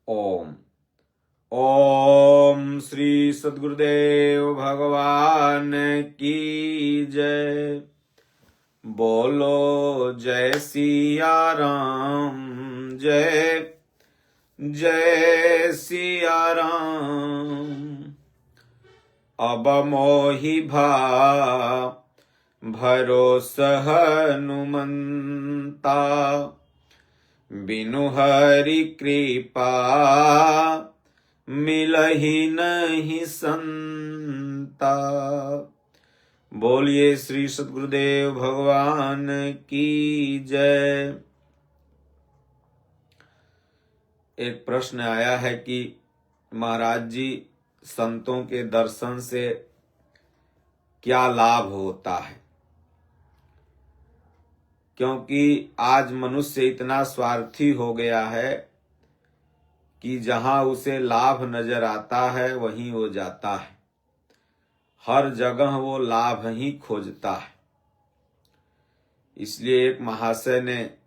ओम ओम श्री सद्गुरुदेव भगवान की जय। बोलो जय सिया राम, जय जय सिया राम। अब मोहि भरोसा हनुमंता, बिनु हरि कृपा मिलहि नहीं संता। बोलिए श्री सद्गुरुदेव भगवान की जय। एक प्रश्न आया है कि महाराज जी, संतों के दर्शन से क्या लाभ होता है? क्योंकि आज मनुष्य इतना स्वार्थी हो गया है कि जहां उसे लाभ नजर आता है वहीं वो जाता है। हर जगह वो लाभ ही खोजता है। इसलिए एक महाशय ने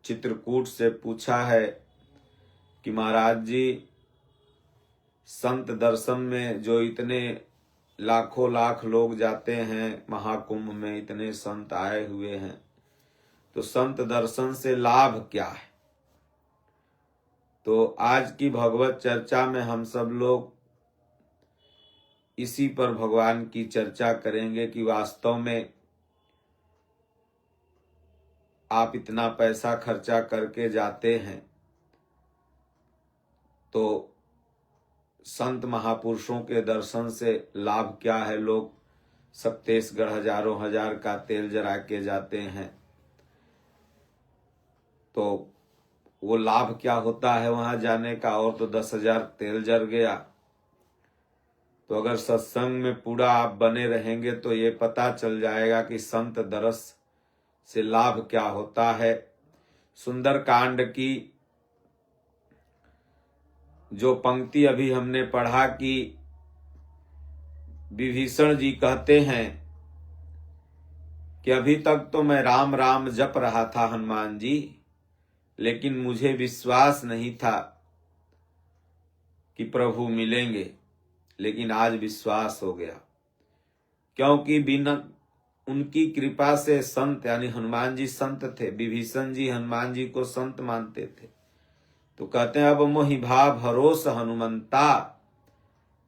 चित्रकूट से पूछा है कि महाराज जी, संत दर्शन में जो इतने लाखों लाख लोग जाते हैं, महाकुंभ में इतने संत आए हुए हैं, तो संत दर्शन से लाभ क्या है? तो आज की भगवत चर्चा में हम सब लोग इसी पर भगवान की चर्चा करेंगे कि वास्तव में आप इतना पैसा खर्चा करके जाते हैं तो संत महापुरुषों के दर्शन से लाभ क्या है? लोग सप्तेशगढ़ हजारों हजार का तेल जरा के जाते हैं, तो वो लाभ क्या होता है वहां जाने का? और तो 10,000 तेल जर गया। तो अगर सत्संग में पूरा आप बने रहेंगे तो ये पता चल जाएगा कि संत दरस से लाभ क्या होता है। सुंदर कांड की जो पंक्ति अभी हमने पढ़ा कि विभीषण जी कहते हैं कि अभी तक तो मैं राम राम जप रहा था हनुमान जी, लेकिन मुझे विश्वास नहीं था कि प्रभु मिलेंगे, लेकिन आज विश्वास हो गया। क्योंकि बिना उनकी कृपा से संत, यानी हनुमान जी संत थे। विभीषण जी हनुमान जी को संत मानते थे। तो कहते हैं अब मोहि भरोस हनुमंता,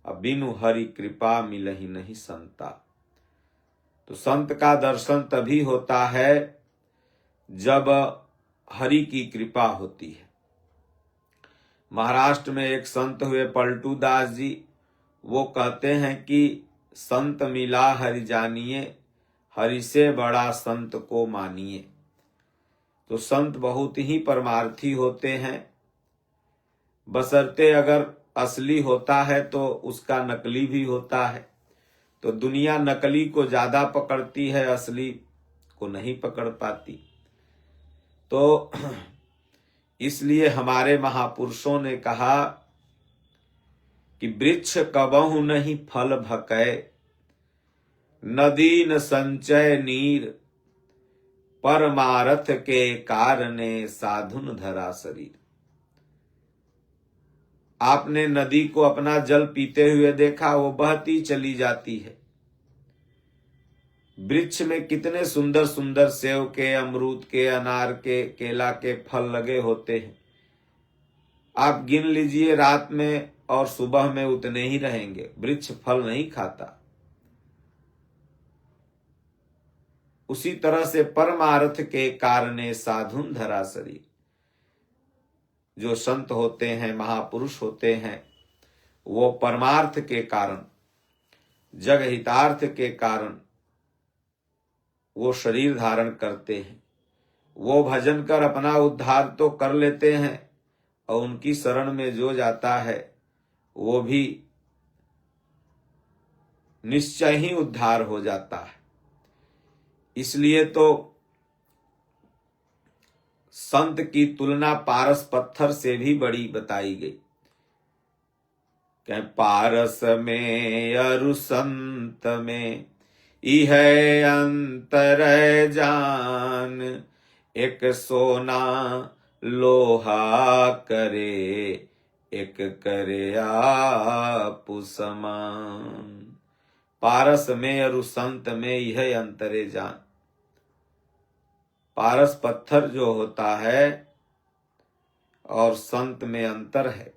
अब बिनु हरि कृपा मिलहि नहीं संता। तो संत का दर्शन तभी होता है जब हरि की कृपा होती है। महाराष्ट्र में एक संत हुए पलटू दास जी, वो कहते हैं कि संत मिला हरि जानिए, हरि से बड़ा संत को मानिए। तो संत बहुत ही परमार्थी होते हैं, बशर्ते अगर असली होता है तो उसका नकली भी होता है। तो दुनिया नकली को ज्यादा पकड़ती है, असली को नहीं पकड़ पाती। तो इसलिए हमारे महापुरुषों ने कहा कि वृक्ष कबहु नहीं फल भकै, नदी न संचय नीर, परमारथ के कारणे साधुन धरा शरीर। आपने नदी को अपना जल पीते हुए देखा, वो बहती चली जाती है। वृक्ष में कितने सुंदर सुंदर सेव के, अमरूद के, अनार के, केला के फल लगे होते हैं। आप गिन लीजिए, रात में और सुबह में उतने ही रहेंगे। वृक्ष फल नहीं खाता। उसी तरह से परमार्थ के कारणे साधुन धरा शरीर। जो संत होते हैं, महापुरुष होते हैं, वो परमार्थ के कारण, जग हितार्थ के कारण वो शरीर धारण करते हैं। वो भजन कर अपना उद्धार तो कर लेते हैं, और उनकी शरण में जो जाता है वो भी निश्चय ही उद्धार हो जाता है। इसलिए तो संत की तुलना पारस पत्थर से भी बड़ी बताई गई। कहें पारस में अरु संत में इह अंतर जान, एक सोना लोहा करे एक करे आप समान। पारस में और संत में यह अंतरे जान। पारस पत्थर जो होता है और संत में अंतर है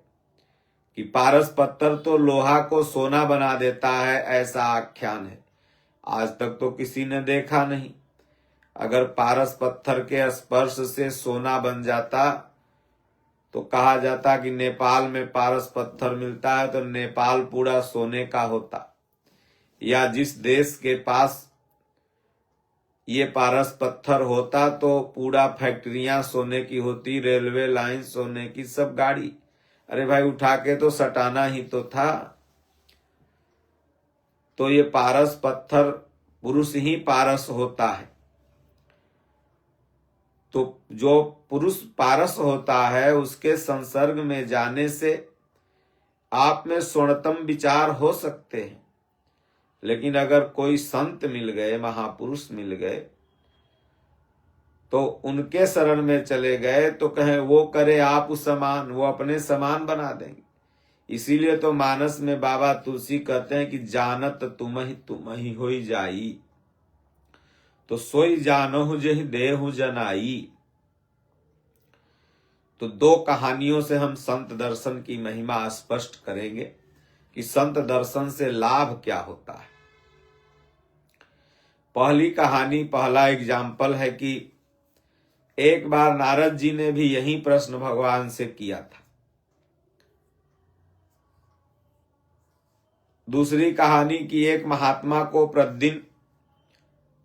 कि पारस पत्थर तो लोहा को सोना बना देता है, ऐसा आख्यान है। आज तक तो किसी ने देखा नहीं। अगर पारस पत्थर के स्पर्श से सोना बन जाता तो कहा जाता कि नेपाल में पारस पत्थर मिलता है तो नेपाल पूरा सोने का होता, या जिस देश के पास ये पारस पत्थर होता तो पूरा फैक्ट्रियां सोने की होती, रेलवे लाइन सोने की, सब गाड़ी। अरे भाई उठा के तो सटाना ही तो था। तो ये पारस पत्थर पुरुष ही पारस होता है। तो जो पुरुष पारस होता है उसके संसर्ग में जाने से आप में स्वर्णतम विचार हो सकते हैं। लेकिन अगर कोई संत मिल गए, महापुरुष मिल गए, तो उनके शरण में चले गए तो कहें वो करे आप समान, वो अपने समान बना देंगे। इसीलिए तो मानस में बाबा तुलसी कहते हैं कि जानत तुम ही होई जाई, तो सोई जानहु जेहि देहु जनाई। तो दो कहानियों से हम संत दर्शन की महिमा स्पष्ट करेंगे कि संत दर्शन से लाभ क्या होता है। पहली कहानी, पहला एग्जाम्पल है कि एक बार नारद जी ने भी यही प्रश्न भगवान से किया था। दूसरी कहानी की एक महात्मा को प्रतिदिन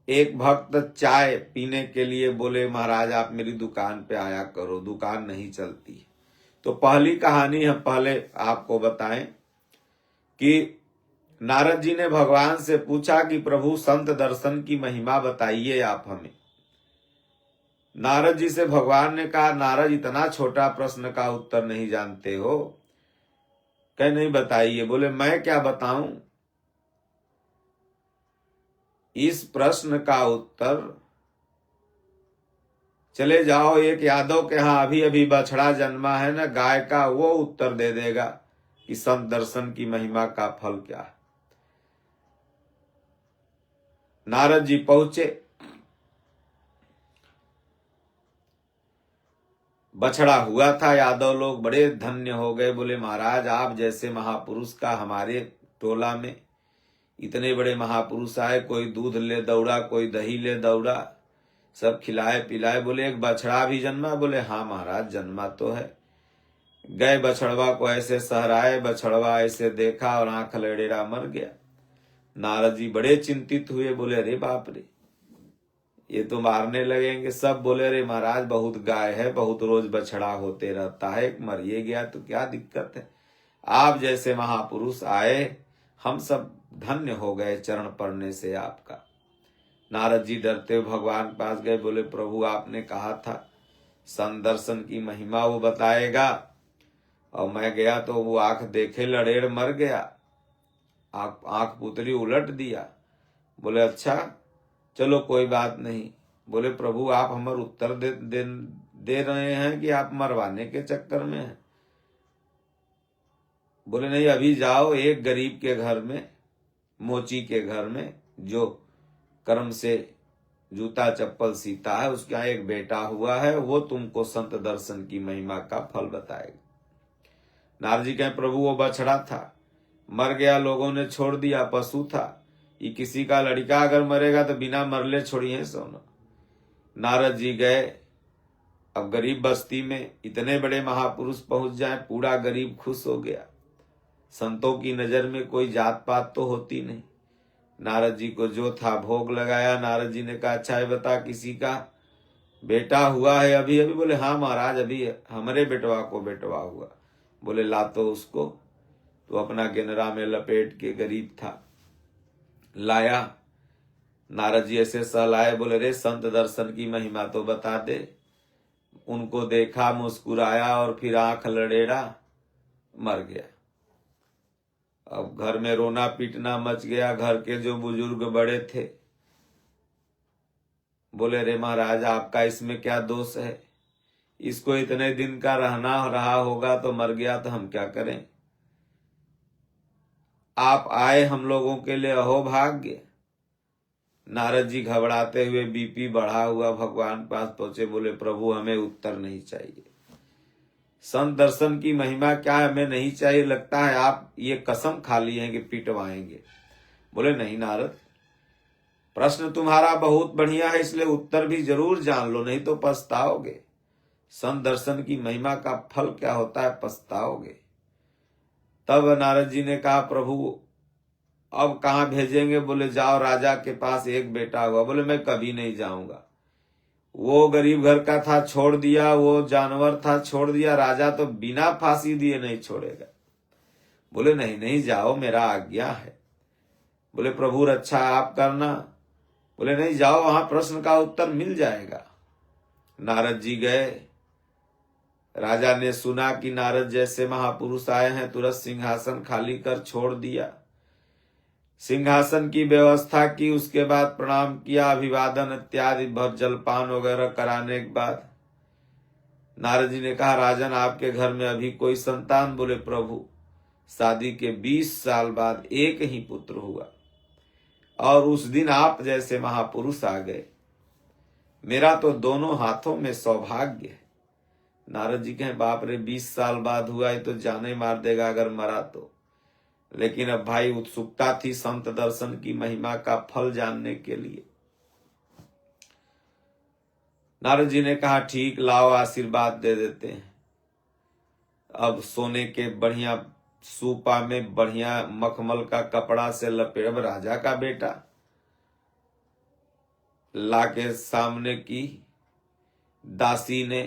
एक भक्त चाय पीने के लिए बोले महाराज आप मेरी दुकान पे आया करो, दुकान नहीं चलती। तो पहली कहानी हम पहले आपको बताएं कि नारद जी ने भगवान से पूछा कि प्रभु संत दर्शन की महिमा बताइए आप हमें। नारद जी से भगवान ने कहा नारद इतना छोटा प्रश्न का उत्तर नहीं जानते हो? कह नहीं बताइए। बोले मैं क्या बताऊं? इस प्रश्न का उत्तर चले जाओ एक यादव के यहां अभी अभी बछड़ा जन्मा है ना गाय का, वो उत्तर दे देगा कि संत दर्शन की महिमा का फल क्या है। नारद जी पहुंचे, बछड़ा हुआ था। यादव लोग बड़े धन्य हो गए, बोले महाराज आप जैसे महापुरुष का हमारे टोला में इतने बड़े महापुरुष आए, कोई दूध ले दौड़ा, कोई दही ले दौड़ा, सब खिलाए पिलाए। बोले एक बछड़ा भी जन्मा? बोले हाँ महाराज जन्मा तो है। गए बछड़वा को ऐसे सहराए, बछड़वा ऐसे देखा और आंख लड़ेड़ा मर गया। नारद जी बड़े चिंतित हुए, बोले अरे बाप रे ये तो मारने लगेंगे। सब बोले अरे महाराज बहुत गाय है, बहुत रोज बछड़ा होते रहता है, एक मर ये गया तो क्या दिक्कत है। आप जैसे महापुरुष आए, हम सब धन्य हो गए चरण पड़ने से आपका। नारद जी डरते हुए भगवान के पास गए, बोले प्रभु आपने कहा था संत दर्शन की महिमा वो बताएगा, और मैं गया तो वो आंख देखे लड़ेड़ मर गया, आंख पुतली उलट दिया। बोले अच्छा चलो कोई बात नहीं। बोले प्रभु आप हमारे उत्तर दे रहे हैं कि आप मरवाने के चक्कर में हैं? बोले नहीं अभी जाओ एक गरीब के घर में, मोची के घर में, जो कर्म से जूता चप्पल सीता है, उसका एक बेटा हुआ है, वो तुमको संत दर्शन की महिमा का फल बताएगा। नारद जी कहें प्रभु वो बछड़ा था, मर गया, लोगों ने छोड़ दिया, पशु था। ये किसी का लड़का अगर मरेगा तो बिना मरले छोड़िए सोना। नारद जी गए। अब गरीब बस्ती में इतने बड़े महापुरुष पहुंच जाए, पूरा गरीब खुश हो गया। संतों की नजर में कोई जात पात तो होती नहीं। नारद जी को जो था भोग लगाया। नारद जी ने कहा अच्छा है बता किसी का बेटा हुआ है अभी अभी? बोले हाँ महाराज अभी हमारे बेटवा को बेटवा हुआ। बोले ला तो उसको। तो अपना गेनरा में लपेट के, गरीब था, लाया। नारद जी ऐसे सहलाए, बोले रे संत दर्शन की महिमा तो बता दे। उनको देखा, मुस्कुराया और फिर आंख लड़ेड़ा, मर गया। अब घर में रोना पीटना मच गया। घर के जो बुजुर्ग बड़े थे बोले रे महाराज आपका इसमें क्या दोष है? इसको इतने दिन का रहना रहा होगा तो मर गया तो हम क्या करें। आप आए हम लोगों के लिए अहो भाग्य। नारद जी घबराते हुए बीपी बढ़ा हुआ भगवान पास पहुंचे, बोले प्रभु हमें उत्तर नहीं चाहिए, संत दर्शन की महिमा क्या है, हमें नहीं चाहिए, लगता है आप ये कसम खा लिए हैं कि पिटवाएंगे। बोले नहीं नारद, प्रश्न तुम्हारा बहुत बढ़िया है, इसलिए उत्तर भी जरूर जान लो, नहीं तो पछताओगे। संत दर्शन की महिमा का फल क्या होता है, पछताओगे। तब नारद जी ने कहा प्रभु अब कहाँ भेजेंगे। बोले जाओ राजा के पास एक बेटा हुआ। बोले मैं कभी नहीं जाऊंगा, वो गरीब घर का था छोड़ दिया, वो जानवर था छोड़ दिया, राजा तो बिना फांसी दिए नहीं छोड़ेगा। बोले नहीं नहीं जाओ, मेरा आज्ञा है। बोले प्रभु रक्षा आप करना। बोले नहीं जाओ, वहां प्रश्न का उत्तर मिल जाएगा। नारद जी गए। राजा ने सुना कि नारद जैसे महापुरुष आए हैं, तुरंत सिंहासन खाली कर छोड़ दिया, सिंहासन की व्यवस्था की, उसके बाद प्रणाम किया, अभिवादन इत्यादि भर जलपान वगैरह कराने के बाद नारद जी ने कहा राजन आपके घर में अभी कोई संतान। बोले प्रभु शादी के 20 साल बाद एक ही पुत्र हुआ और उस दिन आप जैसे महापुरुष आ गए, मेरा तो दोनों हाथों में सौभाग्य है। नारद जी कहें बाप रे 20 साल बाद हुआ, ये तो जाने मार देगा अगर मरा तो। लेकिन अब भाई उत्सुकता थी संत दर्शन की महिमा का फल जानने के लिए। नारद जी ने कहा ठीक लाओ, आशीर्वाद दे देते हैं। अब सोने के बढ़िया सूपा में बढ़िया मखमल का कपड़ा से लपेट, अब राजा का बेटा लाके सामने की, दासी ने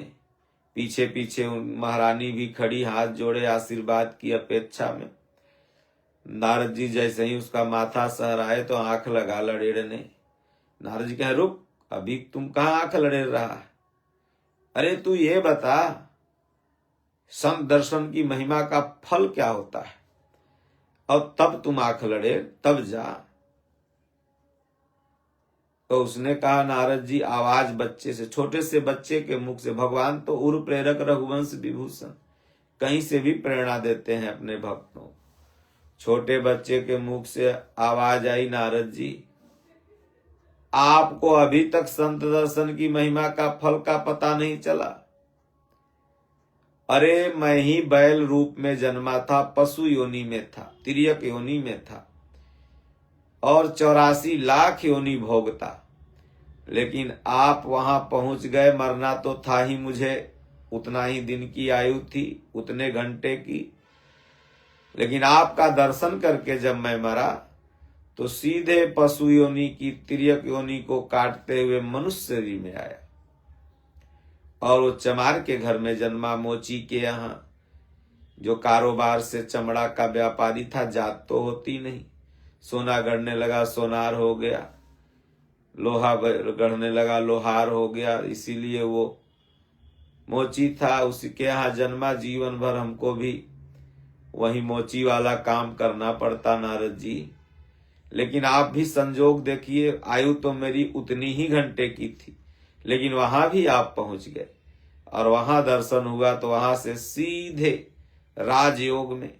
पीछे पीछे महारानी भी खड़ी हाथ जोड़े आशीर्वाद की अपेक्षा में। नारद जी जैसे ही उसका माथा सहराए तो आंख लगा लड़ेड़ ने। नारद जी कहे रुक, अभी तुम कहाँ आंख लड़ेड़ रहा है, अरे तू ये बता संत दर्शन की महिमा का फल क्या होता है, और तब तुम आंख लड़े तब जा। तो उसने कहा नारद जी आवाज बच्चे से, छोटे से बच्चे के मुख से, भगवान तो उर प्रेरक रघुवंश विभूषण कहीं से भी प्रेरणा देते हैं अपने भक्तों। छोटे बच्चे के मुख से आवाज आई नारद जी आपको अभी तक संत दर्शन की महिमा का फल का पता नहीं चला। अरे मैं ही बैल रूप में जन्मा था, पशु योनि में था, तिर्यक योनि में था और 84 लाख योनि भोगता, लेकिन आप वहां पहुंच गए। मरना तो था ही मुझे, उतना ही दिन की आयु थी, उतने घंटे की, लेकिन आपका दर्शन करके जब मैं मरा तो सीधे पशु योनि की तिर्यक योनि को काटते हुए मनुष्य शरीर में आया और वो चमार के घर में जन्मा, मोची के यहाँ, जो कारोबार से चमड़ा का व्यापारी था, जात तो होती नहीं, सोना गढ़ने लगा सोनार हो गया, लोहा गढ़ने लगा लोहार हो गया, इसीलिए वो मोची था, उसी के यहाँ जन्मा। जीवन भर हमको भी वही मोची वाला काम करना पड़ता नारद जी, लेकिन आप भी संजोग देखिए, आयु तो मेरी उतनी ही घंटे की थी, लेकिन वहां भी आप पहुंच गए और वहां दर्शन हुआ तो वहां से सीधे राजयोग में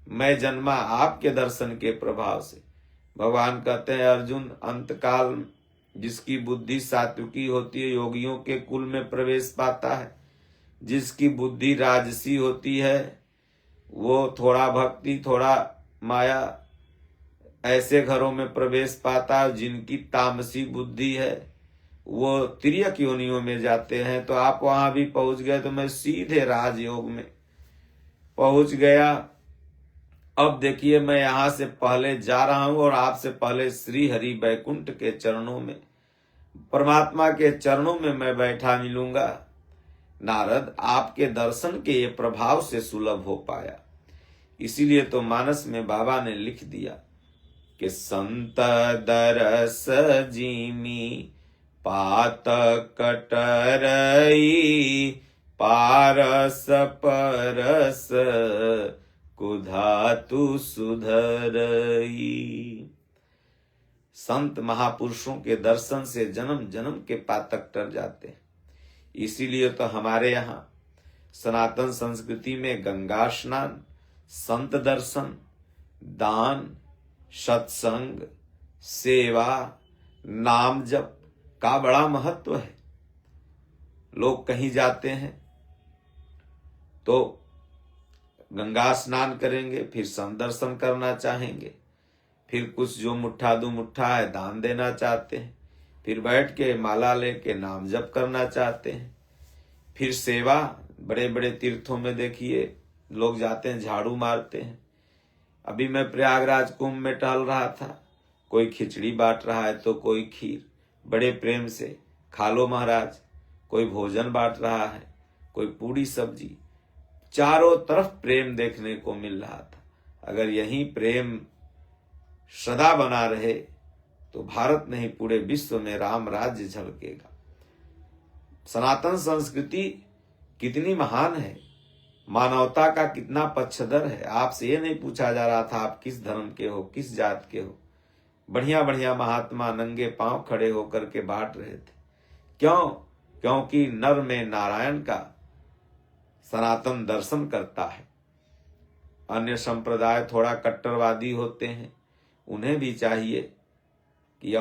मैं जन्मा आपके दर्शन के प्रभाव से। भगवान कहते हैं अर्जुन अंतकाल जिसकी बुद्धि सात्विकी होती है योगियों के कुल में प्रवेश पाता है, जिसकी बुद्धि राजसी होती है वो थोड़ा भक्ति थोड़ा माया ऐसे घरों में प्रवेश पाता है, जिनकी तामसी बुद्धि है वो तिर्यक योनियों में जाते हैं। तो आप वहां भी पहुंच गए तो मैं सीधे राजयोग में पहुंच गया। अब देखिए मैं यहां से पहले जा रहा हूं और आपसे पहले श्री हरि बैकुंठ के चरणों में, परमात्मा के चरणों में मैं बैठा मिलूंगा। नारद आपके दर्शन के ये प्रभाव से सुलभ हो पाया, इसीलिए तो मानस में बाबा ने लिख दिया कि संत दरस जीमी पात कटरई पारस परस कुधातु सुधरई। संत महापुरुषों के दर्शन से जन्म जन्म के पातक टर जाते हैं, इसीलिए तो हमारे यहाँ सनातन संस्कृति में गंगा स्नान, संत दर्शन, दान, सत्संग, सेवा, नाम जप का बड़ा महत्व है। लोग कहीं जाते हैं तो गंगा स्नान करेंगे, फिर संत दर्शन करना चाहेंगे, फिर कुछ जो मुट्ठा दो मुट्ठा है दान देना चाहते हैं, फिर बैठ के माला लेके नाम जप करना चाहते हैं, फिर सेवा। बड़े बड़े तीर्थों में देखिए लोग जाते हैं, झाड़ू मारते हैं। अभी मैं प्रयागराज कुंभ में टहल रहा था, कोई खिचड़ी बांट रहा है तो कोई खीर, बड़े प्रेम से खा लो महाराज। कोई भोजन बांट रहा है, कोई पूरी सब्जी, चारों तरफ प्रेम देखने को मिल रहा था। अगर यही प्रेम सदा बना रहे तो भारत नहीं पूरे विश्व में राम राज्य झलकेगा। सनातन संस्कृति कितनी महान है, मानवता का कितना पक्षधर है। आपसे ये नहीं पूछा जा रहा था आप किस धर्म के हो, किस जात के हो। बढ़िया बढ़िया महात्मा नंगे पांव खड़े होकर के बांट रहे थे। क्यों? क्योंकि नर में नारायण का सनातन दर्शन करता है। अन्य संप्रदाय थोड़ा कट्टरवादी होते हैं, उन्हें भी चाहिए कि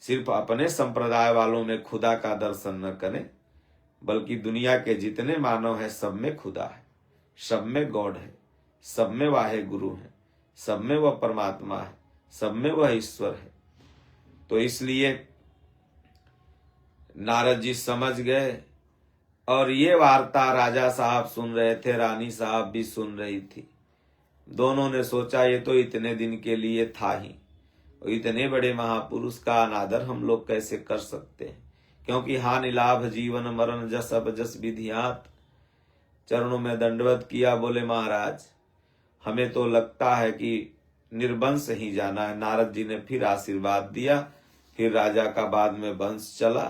सिर्फ अपने संप्रदाय वालों में खुदा का दर्शन न करें, बल्कि दुनिया के जितने मानव है सब में खुदा है, सब में गॉड है, सब में वाहे गुरु है, सब में वह परमात्मा है, सब में वह ईश्वर है। तो इसलिए नारद जी समझ गए और ये वार्ता राजा साहब सुन रहे थे, रानी साहब भी सुन रही थी। दोनों ने सोचा ये तो इतने दिन के लिए था ही, और इतने बड़े महापुरुष का अनादर हम लोग कैसे कर सकते हैं। क्योंकि हानि लाभ जीवन मरण जस अब जस विधियात, चरणों में दंडवत किया, बोले महाराज हमें तो लगता है कि निर्वंश ही जाना है। नारद जी ने फिर आशीर्वाद दिया, फिर राजा का बाद में वंश चला,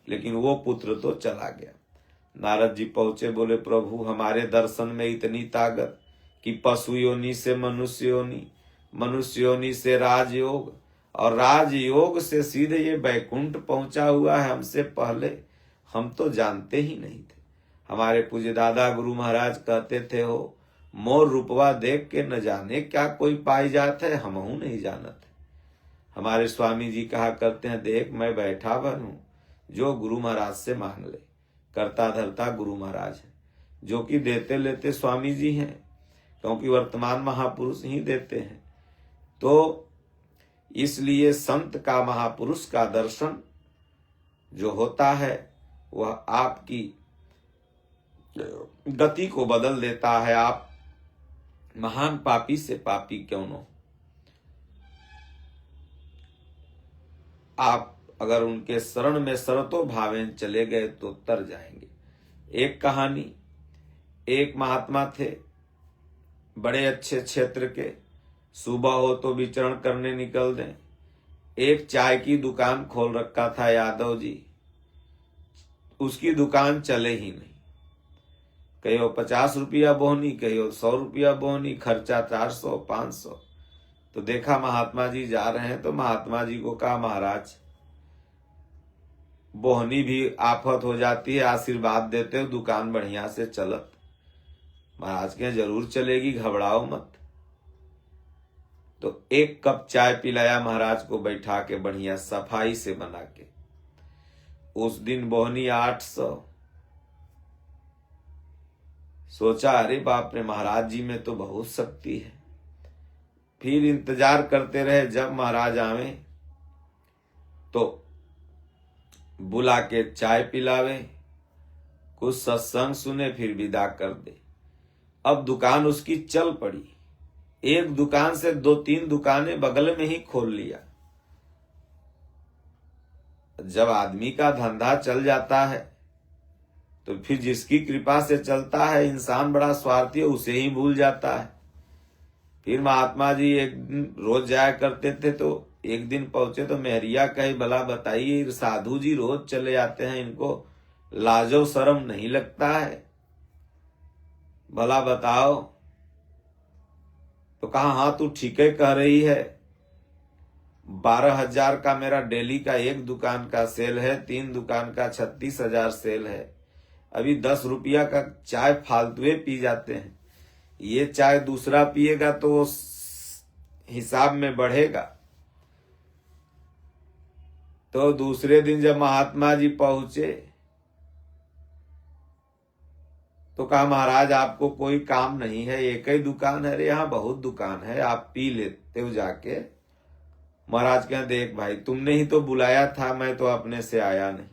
लेकिन वो पुत्र तो चला गया। नारद जी पहुंचे, बोले प्रभु हमारे दर्शन में इतनी ताकत कि पशु योनि से मनुष्य योनि, मनुष्य योनि से राजयोग, और राजयोग से सीधे ये बैकुंठ पहुंचा हुआ है हमसे पहले, हम तो जानते ही नहीं थे। हमारे पूज्य दादा गुरु महाराज कहते थे, हो मोर रूपवा देख के न जाने क्या कोई पाई जात है, हमहू नहीं जानत है। हमारे स्वामी जी कहा करते हैं, देख मैं बैठा बनूं, जो गुरु महाराज से मांग ले। करता धरता गुरु महाराज है, जो कि देते लेते स्वामी जी हैं, क्योंकि वर्तमान महापुरुष ही देते हैं। तो इसलिए संत का, महापुरुष का दर्शन जो होता है वह आपकी गति को बदल देता है। आप महान पापी से पापी क्यों न हो, आप अगर उनके शरण में शरतो भावेन चले गए तो तर जाएंगे। एक कहानी, एक महात्मा थे बड़े अच्छे क्षेत्र के, सुबह हो तो विचरण करने निकल दें। एक चाय की दुकान खोल रखा था यादव जी, उसकी दुकान चले ही नहीं। कहीं 50 रुपया बोहनी, कहीं 100 रुपया बोहनी, खर्चा 400 500। तो देखा महात्मा जी जा रहे हैं, तो महात्मा जी को कहा महाराज बोहनी भी आफत हो जाती है, आशीर्वाद देते हो दुकान बढ़िया से चलत। महाराज के जरूर चलेगी, घबराओ मत। तो एक कप चाय पिलाया महाराज को बैठा के, बढ़िया सफाई से बना के। उस दिन बोहनी 800। सोचा अरे बाप रे, महाराज जी में तो बहुत शक्ति है। फिर इंतजार करते रहे, जब महाराज आवे तो बुला के चाय पिलावे, कुछ सत्संग सुने, फिर विदा कर दे। अब दुकान उसकी चल पड़ी, एक दुकान से 2-3 दुकानें बगल में ही खोल लिया। जब आदमी का धंधा चल जाता है तो फिर जिसकी कृपा से चलता है, इंसान बड़ा स्वार्थी है, उसे ही भूल जाता है। फिर महात्मा जी एक दिन रोज जाया करते थे, तो एक दिन पहुंचे तो मेहरिया कही, भला बताइए साधु जी रोज चले जाते हैं, इनको लाजो शर्म नहीं लगता है, भला बताओ। तो कहा हाँ तू ठीक है कह रही है, 12,000 का मेरा डेली का एक दुकान का सेल है, 3 दुकान का 36,000 सेल है। अभी 10 रुपया का चाय फालतू पी जाते हैं। ये चाय दूसरा पिएगा तो वो हिसाब में बढ़ेगा। तो दूसरे दिन जब महात्मा जी पहुंचे तो कहा, महाराज आपको कोई काम नहीं है, एक ही दुकान है? अरे यहाँ बहुत दुकान है, आप पी लेते हो जाके। महाराज कहें, देख भाई, तुमने ही तो बुलाया था, मैं तो अपने से आया नहीं।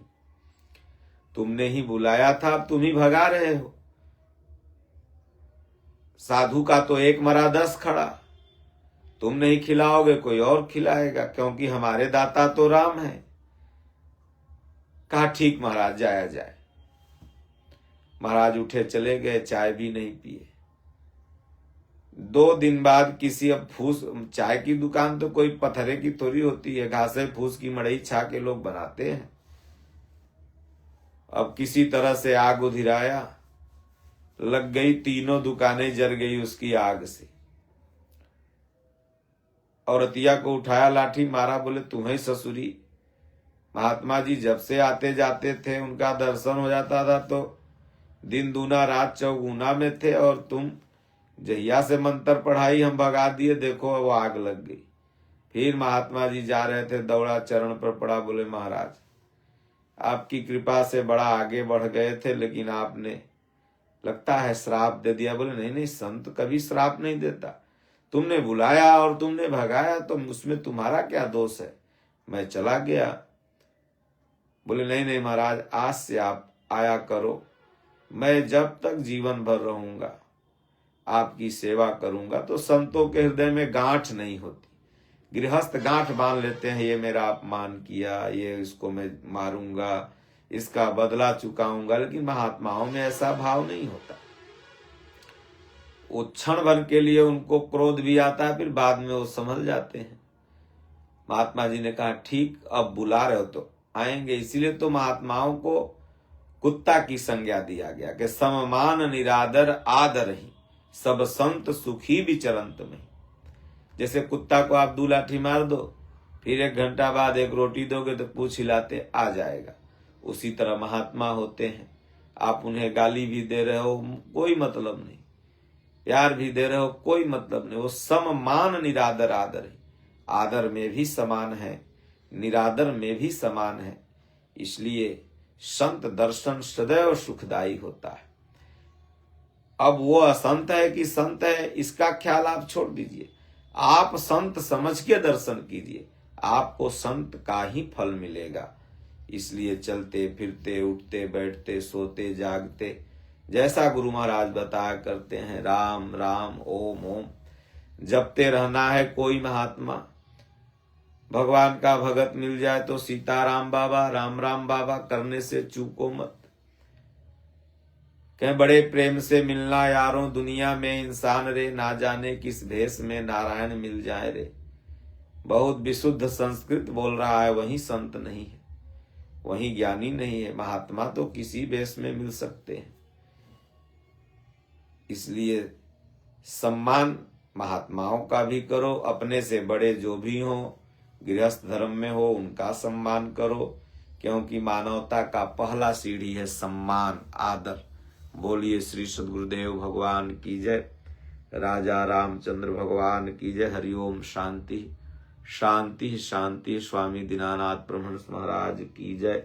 तुमने ही बुलाया था, अब तुम ही भगा रहे हो। साधु का तो एक मरा 10 खड़ा। तुम नहीं खिलाओगे कोई और खिलाएगा, क्योंकि हमारे दाता तो राम है। कहा, ठीक महाराज, जाया जाए। महाराज उठे चले गए, चाय भी नहीं पिए। 2 दिन बाद किसी, अब फूस, चाय की दुकान तो कोई पत्थरे की थोड़ी होती है, घासे फूस की मड़ई छा के लोग बनाते हैं। अब किसी तरह से आग उधिराया, लग गई, तीनों दुकानें जल गई उसकी आग से। औरतिया को उठाया, लाठी मारा, बोले तुम्हें ससुरी। महात्मा जी जब से आते जाते थे, उनका दर्शन हो जाता था तो दिन दूना रात चौगुना में थे, और तुम जहिया से मंत्र पढ़ाई हम भगा दिए, देखो वो आग लग गई। फिर महात्मा जी जा रहे थे, दौड़ा चरण पर पड़ा, बोले महाराज आपकी कृपा से बड़ा आगे बढ़ गए थे, लेकिन आपने लगता है श्राप दे दिया। बोले नहीं नहीं, संत कभी श्राप नहीं देता। तुमने बुलाया और तुमने भगाया, तो उसमें तुम्हारा क्या दोष है? मैं चला गया। बोले नहीं नहीं महाराज, आज से आप आया करो, मैं जब तक जीवन भर रहूंगा आपकी सेवा करूंगा। तो संतों के हृदय में गांठ नहीं होती। गृहस्थ गांठ बांध लेते हैं, ये मेरा अपमान किया, ये इसको मैं मारूंगा, इसका बदला चुकाऊंगा। लेकिन महात्माओं में ऐसा भाव नहीं होता। वो क्षण भर के लिए उनको क्रोध भी आता है, फिर बाद में वो संभल जाते हैं। महात्मा जी ने कहा, ठीक, अब बुला रहे हो तो आएंगे। इसीलिए तो महात्माओं को कुत्ता की संज्ञा दिया गया कि सममान निरादर आदर ही, सब संत सुखी विचरंत में। जैसे कुत्ता को आप 2 लाठी मार दो, फिर 1 घंटा बाद 1 रोटी दोगे तो पूछ हिलाते आ जाएगा। उसी तरह महात्मा होते हैं। आप उन्हें गाली भी दे रहे हो, कोई मतलब नहीं, प्यार भी दे रहे हो, कोई मतलब नहीं। वो सममान निरादर आदर है। आदर में भी समान है, निरादर में भी समान है। इसलिए संत दर्शन सदैव सुखदायी होता है। अब वो असंत है कि संत है, इसका ख्याल आप छोड़ दीजिए। आप संत समझ के दर्शन कीजिए, आपको संत का ही फल मिलेगा। इसलिए चलते फिरते, उठते बैठते, सोते जागते, जैसा गुरु महाराज बताया करते हैं, राम राम ओम ओम जपते रहना है। कोई महात्मा भगवान का भगत मिल जाए तो सीताराम बाबा, राम राम बाबा करने से चूको मत। कहीं बड़े प्रेम से मिलना यारों, दुनिया में इंसान रे, ना जाने किस भेष में नारायण मिल जाए रे। बहुत विशुद्ध संस्कृत बोल रहा है, वही संत नहीं है, वही ज्ञानी नहीं है। महात्मा तो किसी भेष में मिल सकते हैं। इसलिए सम्मान महात्माओं का भी करो, अपने से बड़े जो भी हों, गृहस्थ धर्म में हो, उनका सम्मान करो, क्योंकि मानवता का पहला सीढ़ी है सम्मान, आदर। बोलिए श्री सद्गुरुदेव भगवान की जय, राजा रामचंद्र भगवान की जय। हरिओम। शांति शांति शांति। स्वामी दीनानाथ परमहंस महाराज की जय।